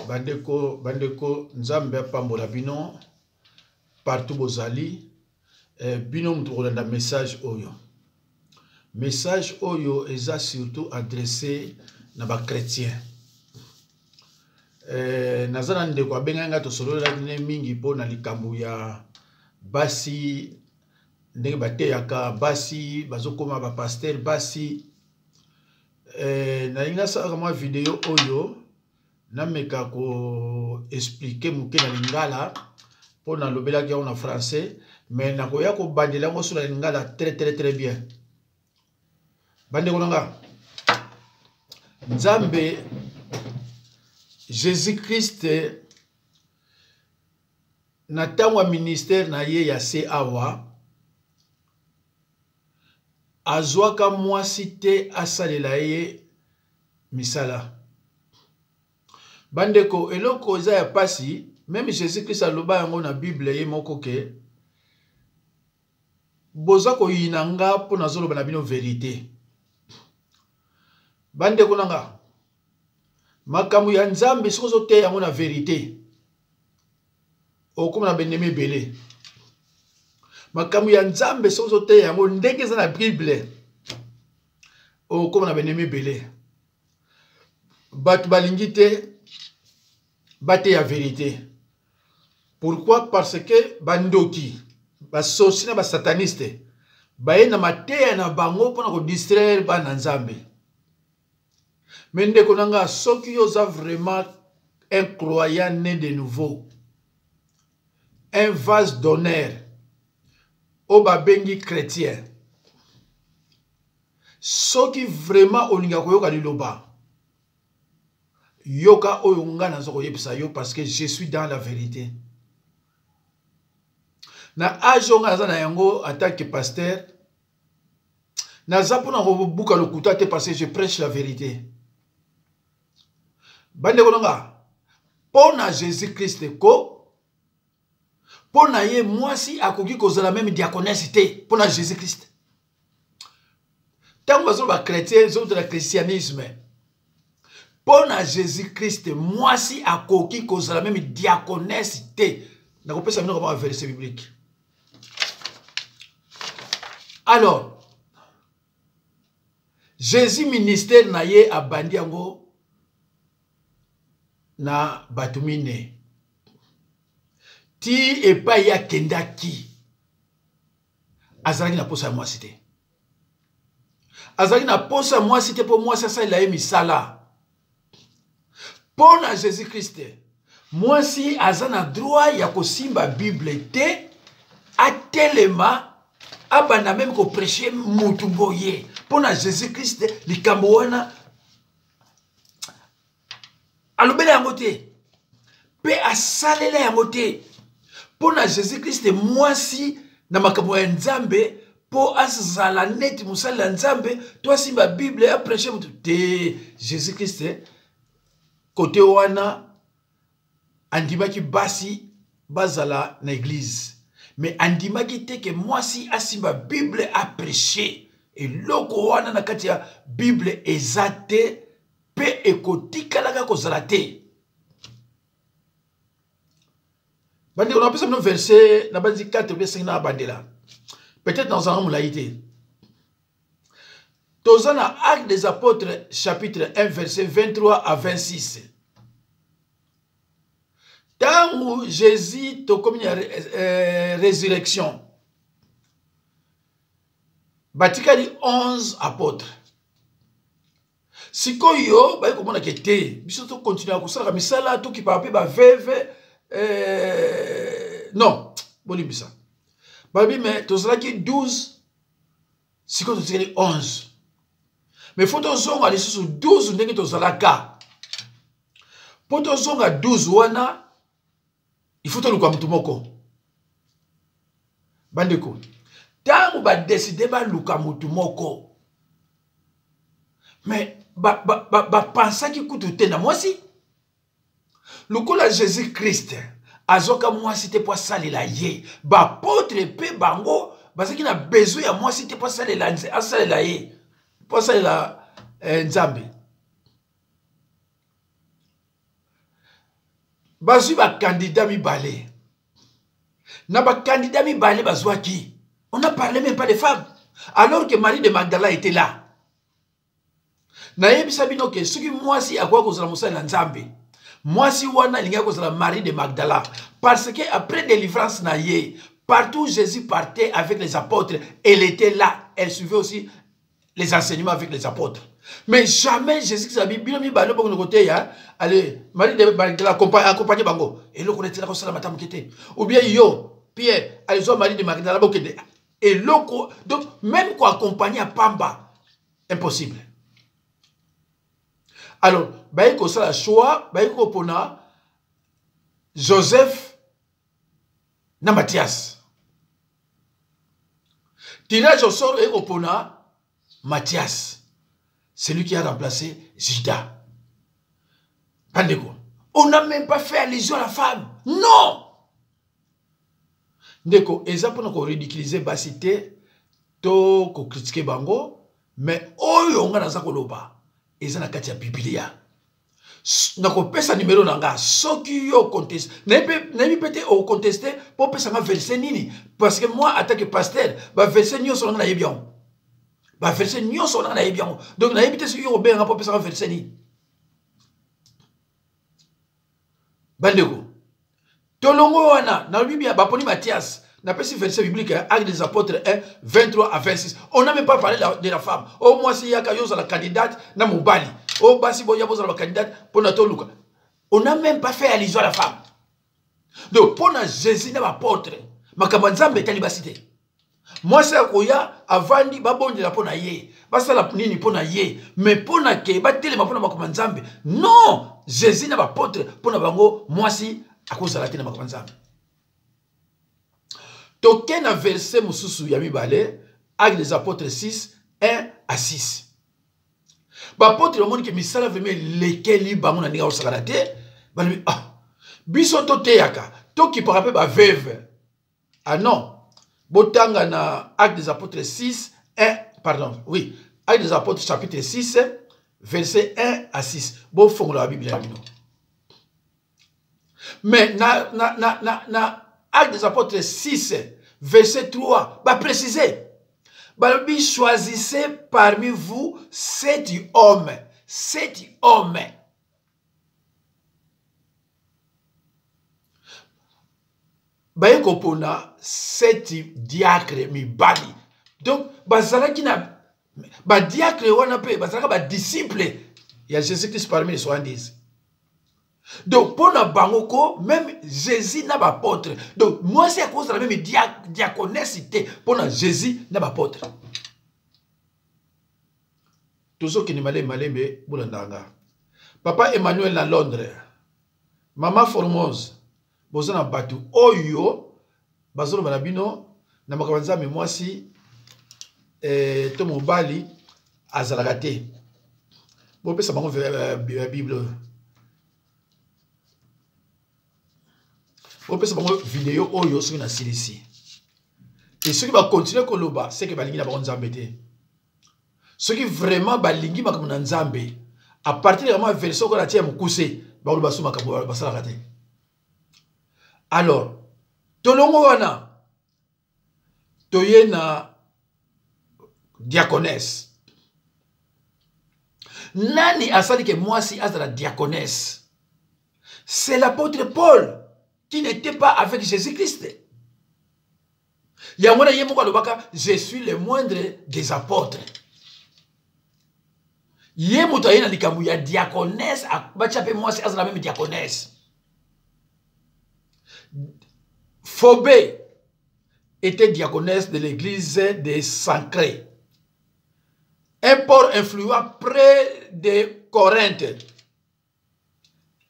bandeko nzambe pambola bino partout bozali bino mutukolanda message oyo eza surtout adressé na ba chrétien nazana ndeko abenganga to solola ne mingi po na likambo ya basi ndenge bateyaka basi bazokoma ba pasteur basi na linga saka mwa video oyo nameka ko expliquer muke na lingala po na lobela ki en français mais na koya ko bandela ngo sur la lingala très bien bande konanga Nzambe Jésus-Christ na tangwa ministère na ye ya se awa azwaka mwasi te asalela ye misala bandeko eloko eza ya pasi même Jésus-Christ aloba yango na Bible ye moko ke boza ko yinanga po nazoloba na bino vérité bandeko nanga makambo ya Nzambe sozo te yango na vérité okoma na beneme belé makambo ya Nzambe sozo te yango ndenge za na Bible okoma na beneme belé bat balingi te bate ya vérité. Pourquoi? Parce que bandoki basosi na basataniste baye na mateya na bango pona ko distraire bana Nzambe. Mais ndeko nanga soki yoza vraiment un croyant né de nouveau, un vase d'honneur au babengi chrétien, soki vraiment olinga koyoka liloba yoka oyo ngana zoko yebisa yo parce que je suis dans la vérité. Na ajo nga na yango en tant que pasteur na zapona ko buka lokuta te parce que je prêche la vérité. Bande konanga pona Jésus-Christ ko pona ye mwasi akoki kozala même diaconesse te pona Jésus-Christ. Tant bazo ba chrétien zo de la christianisme pona Jésus-Christ mwasi akoki kozala même diaconesse te. Na kopesa bino comme verset biblique. Alors Jésus ministère na ye abandi yango na batumine ti epa ya kendaki azalaki na posa ya mwasi te azalaki na posa ya mwasi te po mwasi asalela ye misala pona Jésus-Christ mwasi aza na droit ya kosimba Bible te atelema abanda même ko prêcher mutu boye pona Jésus-Christ likambo wana alobela yango te pe asalela yango te pona Jésus-Christ mwasi na makambo ya Nzambe po azala neti musala Nzambe to asimba Bible a prêcher mutu te. Jésus-Christ côté wana andimaki basi bazala na église mais andimaki te ke mwasi asimba Bible a prêcher et loko wana na kati ya Bible ezate pe ekotikalaka kozala te. Bandi on a besoin de verset na bandi 4 verset na bandela peut-être dans un moulaïté tozana Actes des Apôtres chapitre 1 verset 23 à 26. Tant Jésus to comme résurrection batikali 11 apôtres sikoyo baye komona kete biso to continuer ko sala misala to ki pape ba veve non bolibisa babi mais tozala ki 12 sikoyo tozali 11 mais faut tozonga les sous 12 ndenge tozala ka po tozonga 12 wana il faut to luka mutu moko bandeko tangu ba décider ba luka mutu moko mais pensaki kutu te na mwasi lokola Jésus-Christ azoka mwasi te po salela ye ba potre pe bango bazaki na besoin ya mwasi te po salela ye po salela Nzambe bazui ba candidat mi balé. Na ba candidat mi balé bazwa qui? On n'a parlé même pas des femmes. Alors que Marie de Magdala était là. Na yebi sabino ke soki mwasi akwa kozala musala na Nzambe. Mwasi wana linga kozala Marie de Magdala parce que après délivrance na ye, partout où Jésus partait avec les apôtres, elle était là. Elle suivait aussi les enseignements avec les apôtres. Mais jamais Jésus qui s'habille bien mi balo pour côté ya, allez, Marie de Magdala accompagner bango. Et le connaît la cosa la matam kete. Ou bien yo, Pierre, allez Marie de Magdala bokede. Et loco, donc même quoi accompagner à Pamba, impossible. Alors, baïko ça la choix, baïko pona Joseph na Matthias. Tirage au sort et opona Matthias, celui qui a remplacé Judas. Pandeko. On n'a même pas fait allusion à la femme. Non! Ndeko, exemple on a ridiculisé basité, to ko critiquer bango, mais oyo nga naza koloba, eza na kati ya Biblia. Nako pesa numéro nanga, soki yo conteste, n'aimi peut-être au contester pour pesa nga verset nini, parce que moi en tant que pasteur, ba verset nyo so na yebion. Ba verset nyo so na yebion. Donc na yebite soki yo benga pour pesa nga verset ni. Bandeko. Tolongo wana na Biblia baponi Matthias na pesi verset biblique Actes des apôtres 1 23 à 26. On n'a même pas parlé de la femme. Au moins si yaka yo la candidate na mobali. Au basi boya boza la candidate pour na toluka. On n'a même pas fait allusion à la femme. Donc pour na Jésus na apôtre makambo nzambe talibasité. Moi c'est koya avandi babonde la pona ye. Basa la nini pona ye, mais pona ke ba telema pona makambo nzambe. Non, Jésus na apôtre pona bango moi si à cause de la tête de token a verset mususu ya mibale Actes des apôtres 6 1 à 6. Ba apôtre le monde que misala vraiment lesquels bango na ninga osakana te ba ah biso to teyaka to ki parape ba veuve. Ah non. Botanga na Actes des apôtres 6 1 pardon, oui, Actes des apôtres chapitre 6 verset 1 à 6. Bon fongo la Bible bino. Mais na Actes des apôtres 6, verset 3, va préciser. Balobi choisissez parmi vous 7 hommes. 7 hommes. Bayeko pona 7 diacres mi bali. Donc bazala qui na ba diacre wana pe bazala ba disciple. Il y a Jésus-Christ parmi les 70. Donc, pour la bangoko, même Jésus n'a pas apôtre. Donc, moi, c'est à cause de la même diaconesité. Pour la Jésus n'a pas apôtre. Toujours qui ne m'allait mais Boulandanga. Papa Emmanuel à Londres. Maman Formose. Bozana Batu. Oyo. Bazolo Balabino. Namakabanza, mais moi, si. Tomo Bali. Azalagate. Bon, ça m'a Bible. On peut se faire une vidéo oyo sur la silisi. Et ceux qui vont continuer koloba, c'est que balingi na ba nzambe te. Ceux qui vraiment balingi makambo na nzambe, à partir de la version qu'on a tia mukuse, ba koloba suma makambo ba sala kate. Alors, tolongo wana toye na diaconesse. Nani asali ke moi si as la diaconesse? C'est l'apôtre Paul qui n'était pas avec Jésus-Christ. Je suis le moindre des apôtres. Yemutayena likamu ya diaconesse, bachape moi c'est la même diaconesse. Phobé était diaconesse de l'église des Sancrés. Un port influent près de Corinthe.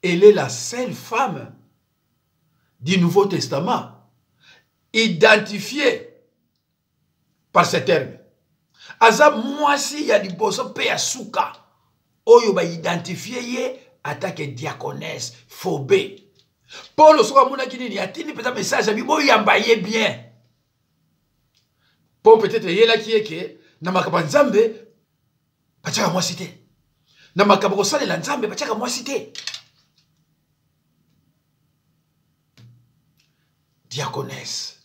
Elle est la seule femme du Nouveau Testament, identifié par ces termes. Azab moi si ya liboso pe ya suka, oyo ba identifié ye attaque diaconesse, Phobé. Paul soka muna kinini atini peut-être message abi boy yambaye bien. Paul peut-être yela ki eke na makaba nzambe bachaka moi cité. Na makaba ko salela nzambe bachaka moi cité. diaconesse.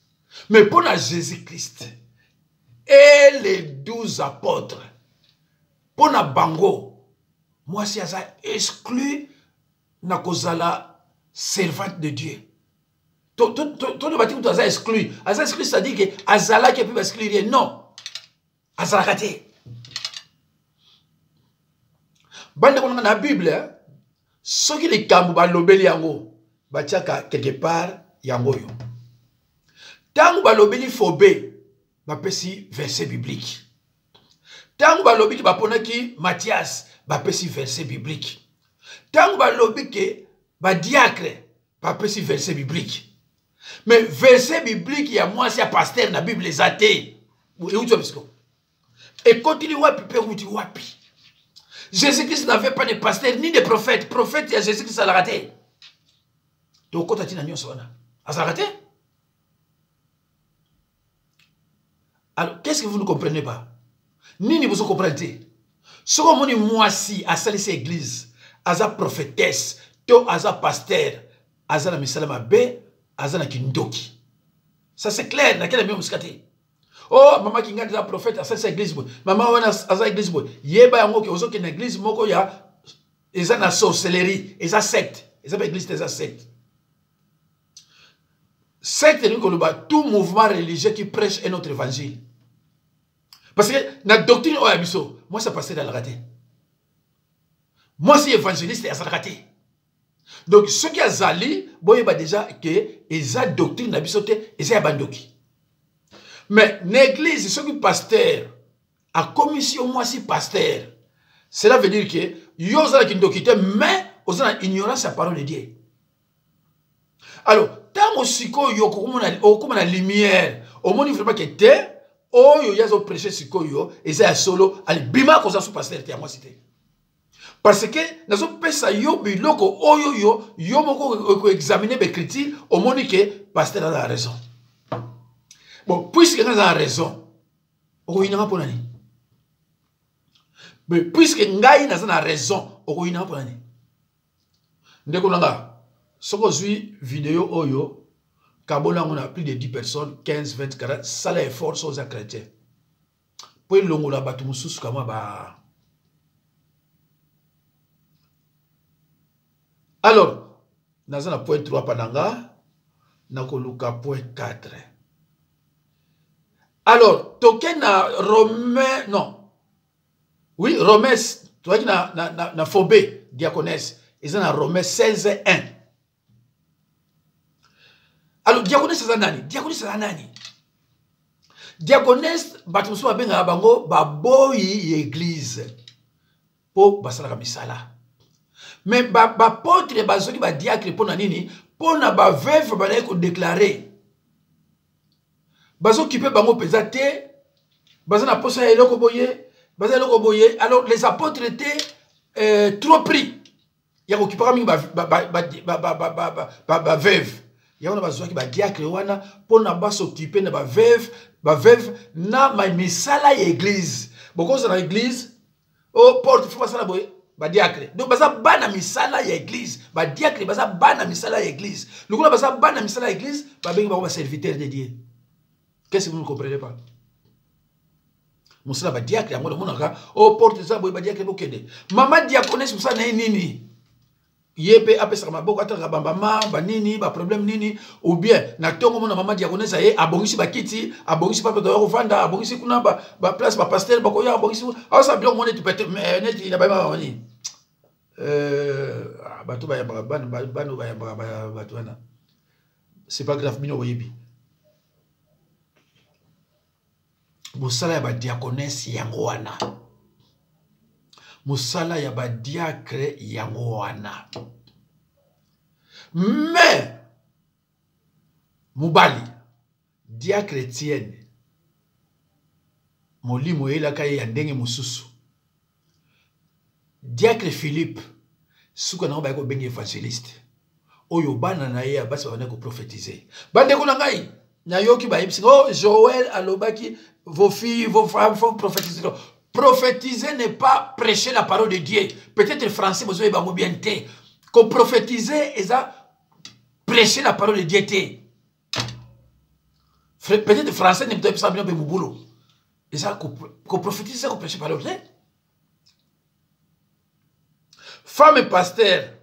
Mais pour Jésus-Christ et les 12 apôtres, pour na bango, moi si aza exclu na kozala servante de Dieu. Tout le bâtiment aza exclu. Aza exclu, c'est-à-dire que azala qui peut exclure. Non. Azala kate. Bande qu'on a la Bible, ceux qui les kambu ba lobeli yango, ba tiaka quelque part yango yo. Tangu ba lobeli fobe, ba pesi verset biblique. Tangu ba lobeli ba ponaki Matthias, ba pesi verset biblique. Tangu ba lobeli ke ba diacre, ba pesi verset biblique. Mais verset biblique, il y a moi, c'est un pasteur dans la Bible, les athées. Et continue wapi, wapi. Jésus-Christ n'avait pas de pasteur ni de prophète. Prophète, il y a Jésus-Christ à la raté. Donc, quand tu as dit, à la raté. Alors, qu'est-ce que vous ne comprenez pas? Ni vous comprenez. Ce que vous moi si, à cette église, à sa prophétesse, à sa pasteur, à sa misalama B, Azana kindoki. Ça c'est clair, na quelle même muskati. Oh, maman qui ngadi la prophète à cette église. Maman wana à église boy. Yeba yango ke ozo ke na église moko ya eza na sorcellerie, eza secte. Eza ba église eza secte. Secte ni ko loba tout mouvement religieux qui prêche un autre évangile. Parce que na doctrine o yabiso, moi ça passait dans la raté. Moi si évangéliste et ça raté. Donc, ce qui a zali, bon, il y a déjà que les doctrines n'a bisote, ils ont bandoki. Mais l'église, ce qui est pasteur, à commission moi si pasteur, cela veut dire que yosa qui ndokite, mais aux gens ignorance la parole de Dieu. Alors, tant aussi que yo comme la lumière, au monde il faut pas que te, oh yo yazo prêcher siko yo, et ça solo, allez bima qu'on sous pasteur te à moi cité. Parce que nous avons fait yo biloko oyo yo moko examiner mes critiques au monde que pasteur a raison. Bon, puisque nous a raison, on y n'a pas nani. Mais puisque ngai n'a pas raison, on y n'a pas nani. Ndeko nanga, soko zui vidéo oyo, kabona on a plus de 10 personnes, 15, 20, 40, ça l'effort sur les chrétiens. Pour le longo la batu mususu kama ba. Alors, dans un point 3 pananga, nakoluka point 4. Alors, token na Romain, non. Oui, Romain, tu vois na phobé, diaconesse. Ils ont na Romain 16, 1. Alors, diaconesse c'est nani? Diaconesse c'est nani? Diaconesse, batumusuma benga bango, baboyi église. Po basala misala. Mais l'apôtre bazoli ba diacre pour nini pour na ba veuve ba ko déclarer bazo qui peut bango pesate bazana posa eloko boye bazana eloko boye. Alors les apôtres étaient trop pris ya ko kipara mingi ba veuve ya ona bazo ki ba diacre wana pour na ba s'occuper na ba veuve na ma misala ya église boko za na église au porte faut passer la boye ba diacre. Donc baza bana misala ya église, ba diacre baza bana misala ya église. Le gars baza bana misala ya église, ba bengi ba serviteur de Dieu. Qu'est-ce que vous ne comprenez pas? Musala ba diacre yango monaka oh porte za boy ba diacre bokende. Maman diaconesse musa na nini? Yebe apesa maboko ataka bambama ba nini ba problème nini ou bien na tongo mona maman diaconesse aye abongisi ba kiti, abongisi pa to vanda, abongisi kuna ba place ba pasteur ba koya abongisi. Ah ça bien monnaie tu peut mais net il a pas mani. Bato ba ban bato wana. C'est pas grave bino oyebi. Musala ya ba diaconesse yango wana. Musala ya ba diacre yango wana. Mais mubali diacre chrétienne molimo elaka ya ndenge mususu. Diacre Philippe suka na ba ko bengi évangéliste. Oyo bana na ye basi ba ko prophétiser. Bande ko na ngai na yoki ba yebisi oh Joël alobaki vos filles vos femmes faut prophétiser. Prophétiser n'est pas prêcher la parole de Dieu. Peut-être français, vous avez bien été. Qu'on prophétiser et ça, prêcher la parole de Dieu. Peut-être français n'est peut-être pas bien pour boulot. Et ça, qu'on prophétise, ça qu'on prêche par le vrai. Femme et pasteur,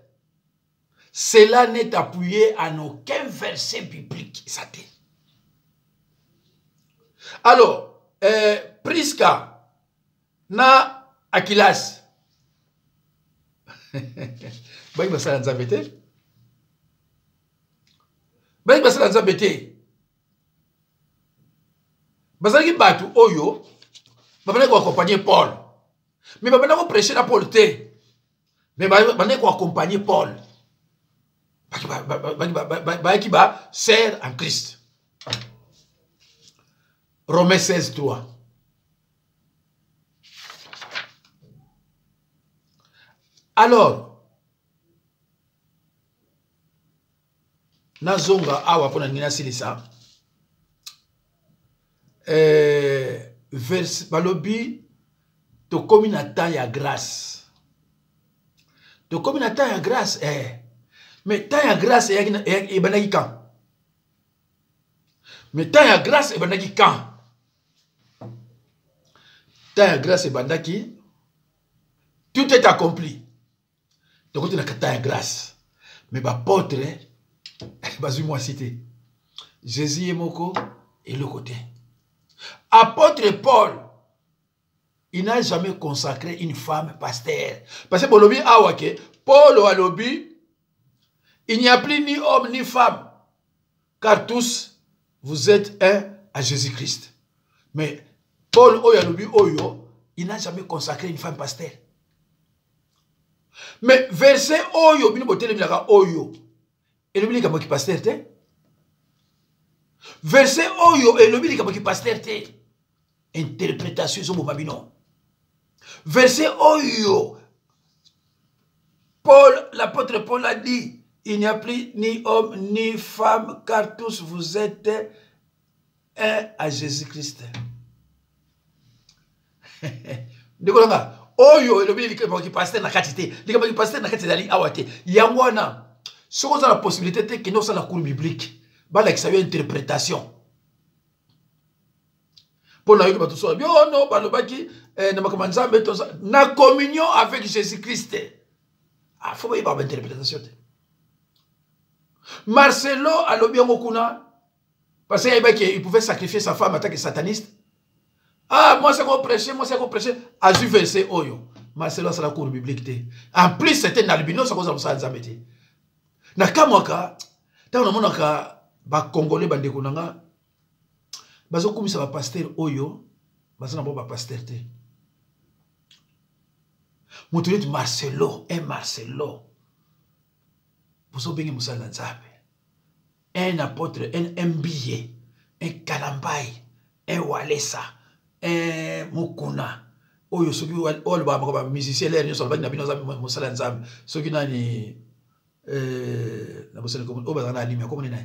cela n'est appuyé en aucun verset biblique. Ça t'est. Alors, Prisca, na Akilas. Bah, il va s'en embêter. Bah, il va s'en embêter. Bazalaki batu oyo babane ko accompagner Paul. Mais babane ko prêcher na Paul té. Mais babane ko accompagner Paul. Baki ba sert en Christ. Romains 16, 3. Alors, nazonga awa pona ngina silisa. Vers balobi to komi na temps ya grâce. To komi na temps ya grâce mais temps ya grâce e banaki quand? Mais temps ya grâce e banaki quand? Temps ya grâce e bandaki tout est accompli. Donc tu n'as que temps ya grâce. Mais bapôtre bazui moi cité. Jésus est moko et le côté. Apôtre Paul, il n'a jamais consacré une femme pasteur. Parce que Bolobi Awake, Paul ou Alobi, il n'y a plus ni homme ni femme. Car tous, vous êtes un à Jésus-Christ. Mais Paul ou Alobi Oyo, il n'a jamais consacré une femme pasteur. Mais verset Oyo, bino botele milaka Oyo. Et le bilika moki pasteur te. Verset Oyo, et le bilika moki pasteur te. Interprétation sur mon babino. Verset Oyo. Paul, l'apôtre Paul a dit, il n'y a plus ni homme ni femme, car tous vous êtes un à Jésus-Christ. Dekolanga, Oyo, et le bilika moki pasteur na katite. Lika moki pasteur na katite dali awate. Yangwana. Ce qu'on a la possibilité de que nous sommes la cour biblique. Bah, là, ça y a une interprétation. Pour la non, na communion avec Jésus-Christ. Ah, faut pas y avoir une interprétation. Marcelo a l'objet Mokuna. Parce qu'il pouvait sacrifier sa femme en tant que sataniste. Ah, moi c'est qu'on prêchait, a vu verset Oyo. Marcelo c'est la cour biblique. En plus, c'était un albino, ça cause de ça. Na kamwaka tant na monaka ba congolais bande konanga bazo komisa ba pasteur oyo bazana bo ba pasteur te mutulit Marcelo bozo bengi musala nzambe un apôtre un billet un kalambai un walesa un mukuna oyo soki ol ba musicien l'air nyo solba na bino nzambe musala nzambe soki nani la personne comme au bazana alimi comme nena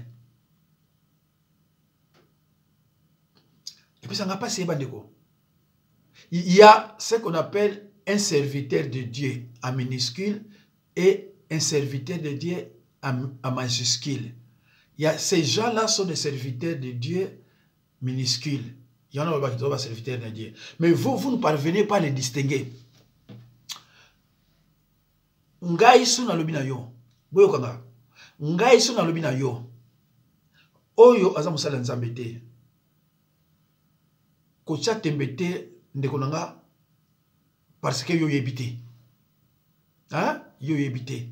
et puis ça n'a pas bandeko. Il y a ce qu'on appelle un serviteur de Dieu en minuscule et un serviteur de Dieu en majuscule. Il y a ces gens-là sont des serviteurs de Dieu minuscules. Il y en a qui sont des serviteurs de Dieu. Mais vous ne parvenez pas à les distinguer. Ngai suna lobina yo. Boyo kanga. Ngai suna lobina yo. Oyo aza musala nzambe te. Kocha tembete ndeko nanga parce que yo yebite. Hein? Yo yebite.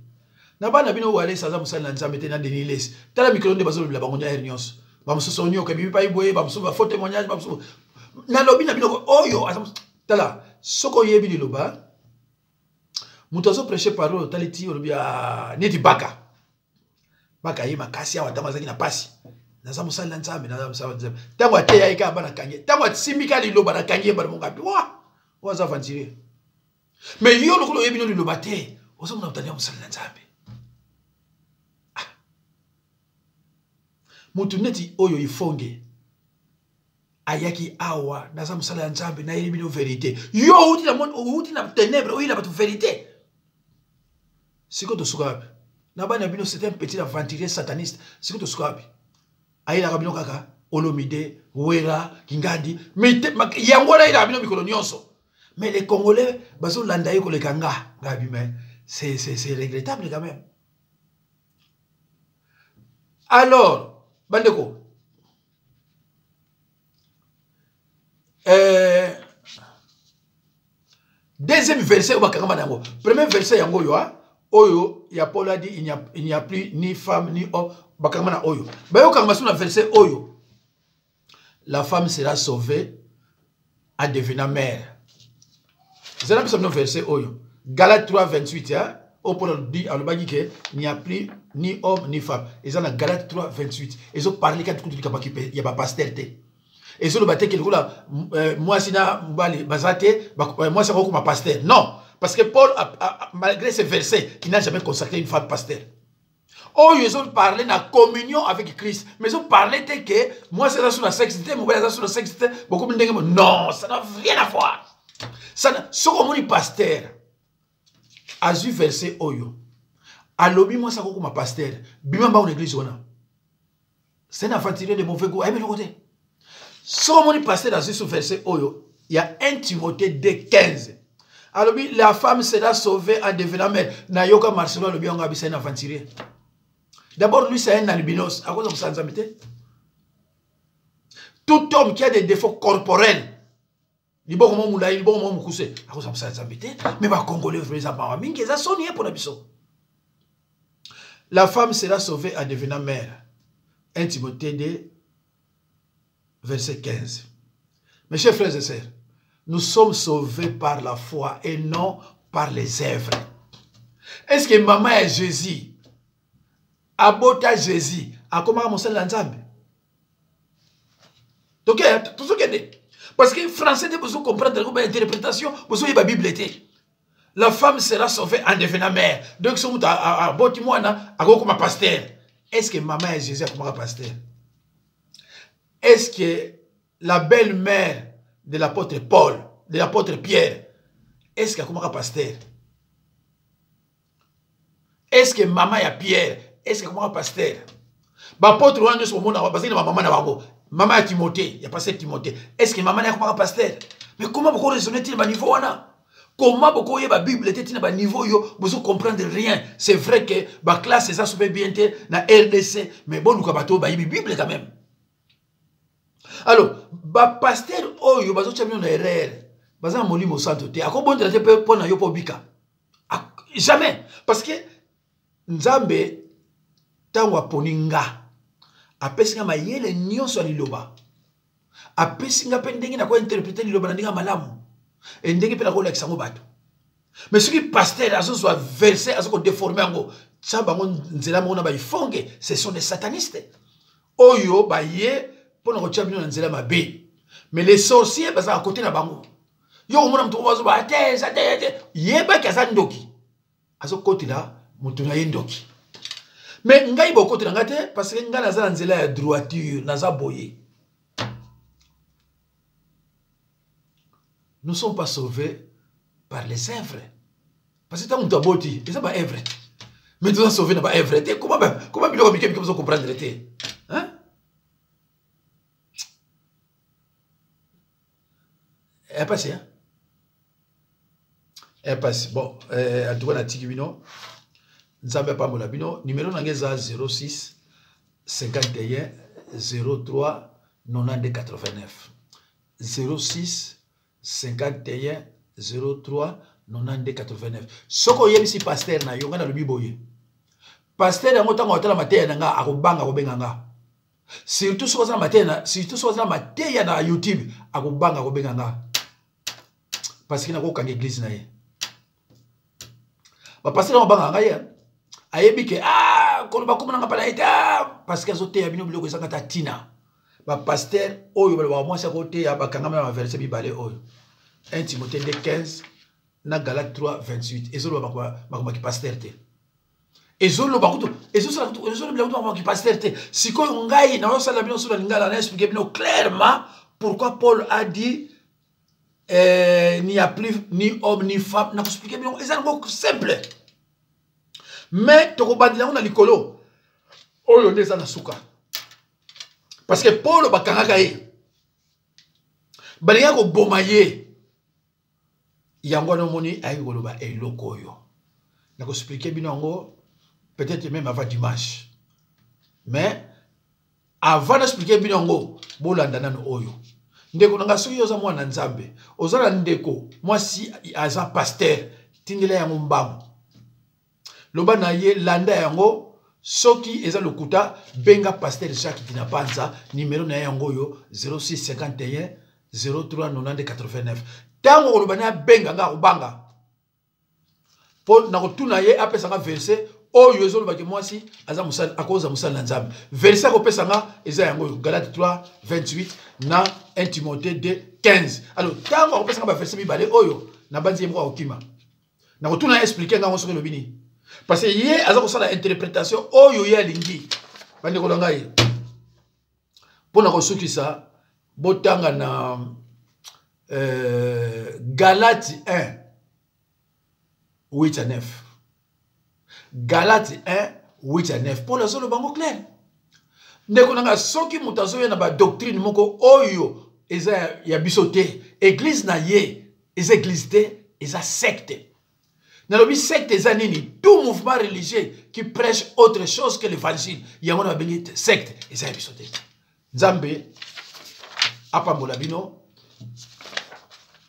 Na bana bino wale saza musala nzambe te na deniles. Tala mikro nde bazo la bangonya hernios. Ba musoso nyo ke bibi pa iboye ba muso ba faute témoignage ba muso. Na lobina bino oyo aza tala soko yebi di loba. Mutu azo prêcher parole taliti olobia neti baka. Baka ye makasi awa tamazaki na pasi. Naza musala nzambe naza musala nzambe. Tango ate ya ika bana kanye. Tango atsimika liloba na kanye bana mongapi. Wa! Waza vantire. Mais yo lokolo yebi no liloba te. Ozo muna utania musala nzambe. Mutu neti oyo ifonge. Ayaki awa naza musala nzambe na yebi no vérité. Yo uti na monde uti na ténèbres oyi na batu vérité. Siko to sukabi. Nabana bino c'est un petit aventurier sataniste. Siko to sukabi. Aïla rabino kaka olomide Ouera, Kingadi, mais Yangola il a bien mikolo nyonso. Mais les Congolais, baso landaye ko le kanga, gabi mais c'est regrettable quand même. Alors, bandeko. Deuxième verset au bakanga nango. Premier verset yango yo a oyo ya Paul a dit il n'y a plus ni femme ni homme bakanga na oyo. Ba yo kanga sur le verset oyo. La femme sera sauvée en devenant mère. C'est là que nous verset oyo. Galates 3 28 hein. Au Paul dit à l'obagi que il n'y a plus ni homme ni femme. Et ça dans Galates 3 28. Ils ont parlé quand tout il y a pas pasteur. Et sur le bâtiment qui est moi sina mbali bazate moi c'est comme pasteur. Non, parce que Paul malgré ces versets, il n'a jamais consacré une femme pasteur. Oh, ils ont parlé de la communion avec Christ. Mais ils ont parlé de que moi, c'est sur la sexualité, moi, c'est sur la sexualité. Beaucoup de gens non, ça n'a rien à voir. Ce qu'on dit pasteur, a vu verset Oyo. A l'obi, moi, ça comme pasteur. Bima ba en église, c'est un enfant tiré de mauvais goût. Aimez le côté. Ce qu'on dit pasteur, a vu sur verset Oyo. Il y a 1 Timothée 2:15. Alors, la femme sera sauvée en devenant mère. Nayoka Marcelo, le bien, on a vu c'est un enfant tiré. D'abord, lui, c'est un albinos. À cause de ça, tout homme qui a des défauts corporels, il bon moment moula, il bon moment moukoussé. À cause de ça, mais les Congolais, la femme sera sauvée en devenant mère. 1 Timothée 2, verset 15. Mes chers frères et sœurs, nous sommes sauvés par la foi et non par les œuvres. Est-ce que maman est Jésus? Abota Jésus, a comment mon seul ensemble. Donc, tout ce qu'il dit. Parce que français, vous besoin comprendre l'interprétation, vous avez la Bible. La femme sera sauvée en devenant mère. Donc, si vous avez Botimouana, à quoi comme pasteur. Est-ce que maman est Jésus comme pasteur? Est-ce que la belle-mère de l'apôtre Paul, de l'apôtre Pierre, est-ce qu'elle comme pasteur? Est-ce que maman est Pierre? Est-ce que comment pasteur? L'apôtre Juan est mon parce que maman n'a pas maman est Timothée, il y a pas cette Timothée. Est-ce que maman est comment pasteur? Mais comment vous raisonnez-il à niveau là? Comment vous voyez la Bible était à niveau yo, vous comprenez rien. C'est vrai que la classe ça se fait bien na RDC, mais bon nous kabato ba Bible quand même. Alors, ba pasteur oyo bazo champion na erreur. Baza molimo santo te. Ako bon traiter pour na yo po bika. Jamais parce que Nzambe tango aponinga apesinga mayele nyonso liloba apesinga pe ndenge na ko interpréter liloba ndinga malamu et ndenge pe na ko lakisa ngo bato mais ce qui pasteur azo soit versé azo ko déformer ngo ça bango nzela mo na ba ifonge ce sont des satanistes oyo ba ye pona ko tchabino na nzela mabe mais les sorciers baza à côté na bango yo mona mtu bazo ba te yeba kaza ndoki azo côté là mutu na yendoki. Mais ngai boko te parce que nga naza nzela ya droiture naza boye. Nous ne sommes pas sauvés par les œuvres. Parce que tant que tu as boti, c'est pas œuvre. Mais tu as sauvé n'a pas œuvre. Comment biloko mike vous comprendre te? Hein? Elle passe hein? Elle passe. Bon, en tout cas na tikibino. Nzambe pa molabino numéro nangeza 06 51 03 92 89 06 51 03 92 89 soko yebisi pasteur na yo ngana lobi boye pasteur yango tango otala mateya nanga akobanga kobenganga surtout soko za mateya surtout soko za mateya na YouTube akobanga kobenganga parce que nako kanga église na ye ba pasteur obanga ngaya ayebi ke koloba komona nga pala eta parce que azote ya bino biloko ezanga ta tina ba pasteur oyo ba moi sa côté ya bakanga na verset bibale oyo 1 Timothée 2:15 na Galates 3:28 ezolo ba ki pasteur te ezolo ba kutu ezolo ba ki pasteur te sikoyo ngai na osala bino sur la lingala na expliquer bino clairement pourquoi Paul a dit il n'y a plus ni homme ni femme na expliquer bino ezalo simple. Mais tokobandila on a likolo oyo ndeza na suka parce que Paul bakangaka ye balinga ko boma ye yango no moni ayi koloba eloko oyo na ko expliquer bino ngo peut-être même avant dimanche mais avant d'expliquer bino ngo bolanda nano oyo ndeko nanga soki oza mwana nzambe ozala ndeko mwasi aza pasteur tindela yango mbango loba na ye landa yango soki eza lokuta benga pasteur Jacques Dinapanza numéro na yango yo 0651 039089 tango koloba na benga nga kubanga po na kotuna ye apesa nga verset oyo ezoloba ke mwasi aza musala akoza musala nzambe verset ko pesa nga eza yango yo Galates 3:28 na 1 Timothée 2:15 alors tango ko pesa nga ba verset mibale oyo na banzi yemko okima na kotuna expliquer nga ngoso lobini parce que ye aza ko sala interprétation oyo ye alingi bande ko langa ye pona ko sukisa botanga na Galates 1:8-9 Galates 1:8-9 pour la zone bango clair ndeko nanga soki mutazo ya na ba doctrine moko oyo eza ya bisote église na ye eza église te eza secte na lobi secte eza nini tout mouvement religieux qui prêche autre chose que l'évangile yango na bengi secte eza ya bisote nzambe apambola bino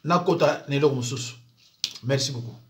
nakota neloko mususu merci beaucoup.